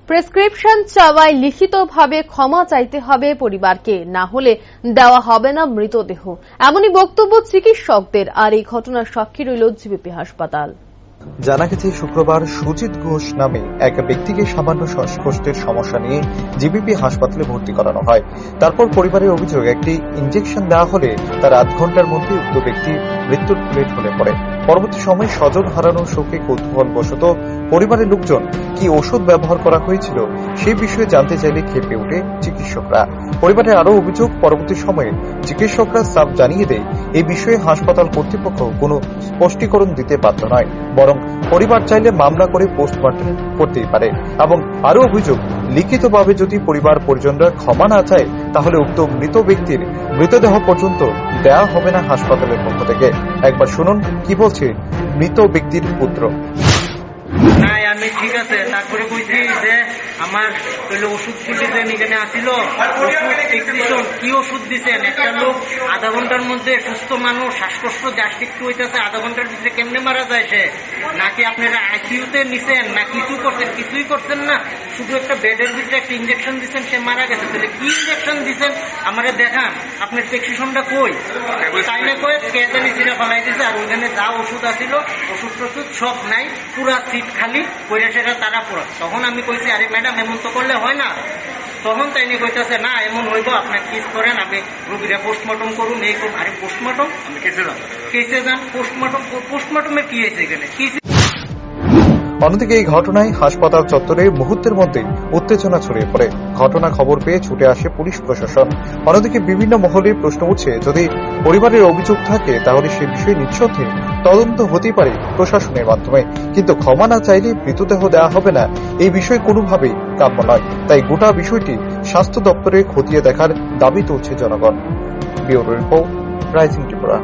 Prescription চাওয়ায় লিখিতভাবে ক্ষমা চাইতে হবে পরিবারকে, না হলে দেওয়া হবে না মৃতদেহ। এমনই বক্তব্য চিকিৎসকদের। আর এই ঘটনার সাক্ষী রইল জিবিপি হাসপাতাল। জানা গেছে শুক্রবার সুজিত ঘোষ নামে এক ব্যক্তিকে সামান্য শ্বাসকষ্টের সমস্যা নিয়ে জিবিপি হাসপাতালে ভর্তি করানো হয়। তারপর পরিবারের অভিযোগ, একটি ইনজেকশন দেওয়া হলে তার আধ ঘন্টার মধ্যে উক্ত ব্যক্তি মৃত্যুর কোলে ঢলে পড়ে। পরবর্তী সময়ে স্বজন হারানোর শোকে কৌতূহলবশত পরিবারের লোকজন কি ওষুধ ব্যবহার করা হয়েছিল সেই বিষয়ে জানতে চাইলে ক্ষেপে ওঠে চিকিৎসকরা। পরিবারের আরও অভিযোগ, পরবর্তী সময়ে চিকিৎসকরা সাফ জানিয়ে দেয় এই বিষয়ে হাসপাতাল কর্তৃপক্ষ কোনো স্পষ্টীকরণ দিতে বাধ্য নয়, বরং পরিবার চাইলে মামলা করে পোস্টমর্টম করতেই পারে। এবং আরও অভিযোগ, লিখিতভাবে যদি পরিবার পরিজনরা ক্ষমা না চায় তাহলে উক্ত মৃত ব্যক্তির মৃতদেহ পর্যন্ত দেয়া হবে না হাসপাতালের পক্ষ থেকে। একবার শুনুন কি বলছে মৃত ব্যক্তির পুত্র। আমি ঠিক আছে, তারপরে কইছি যে আমার ওষুধ দিচ্ছেন, এখানে আসিল ওষুধ কি ওষুধ দিচ্ছেন? একটা লোক আধা ঘন্টার মধ্যে সুস্থ মানুষ শ্বাসকষ্ট গ্যাস্ট্রিক হইতেছে, আধা ঘন্টার ভিতরে কেমনে মারা যায় সে? নাকি আপনারা আইসিইউতে নিছেন না কিছু করছেন? কিছুই করছেন না, শুধু একটা বেডের ভিতরে একটা ইঞ্জেকশন দিচ্ছেন, সে মারা গেছে। তাহলে কি ইঞ্জেকশন দিচ্ছেন আমারে দেখান, আপনার প্রেসক্রিপশনটা কই? তাইলে কয়ে কে জানি চিরা ফেলাই দিছে। আর ওইখানে যা ওষুধ আসিল ওষুধ টষুধ সব নাই, পুরা সিট খালি করে সেটা তারা পুরো। তখন আমি কইছি, আরে ম্যাডাম এমন তো করলে হয় না। তখন তাই নিয়ে কইতেছে, না এমন হইব, আপনার কি করেন, আপনি রোগীরা পোস্টমর্টম করুন, এই করুন। আরে পোস্টমর্টম আমি কেসে যান, পোস্টমর্টমের কি হয়েছে এখানে? অন্যদিকে এই ঘটনায় হাসপাতাল চত্বরে মুহূর্তের মধ্যে উত্তেজনা ছড়িয়ে পড়ে। ঘটনা খবর পেয়ে ছুটে আসে পুলিশ প্রশাসন। অন্যদিকে বিভিন্ন মহলে প্রশ্ন উঠছে, যদি পরিবারের অভিযোগ থাকে তাহলে সে বিষয়ে নিঃসন্দেহে তদন্ত হতে পারে প্রশাসনের মাধ্যমে, কিন্তু ক্ষমা না চাইলে মৃতদেহ দেওয়া হবে না, এই বিষয়ে কোনোভাবেই কাম্য নয়। তাই গোটা বিষয়টি স্বাস্থ্য দপ্তরে খতিয়ে দেখার দাবি তুলছে জনগণ। Bureau report, rising Tripura.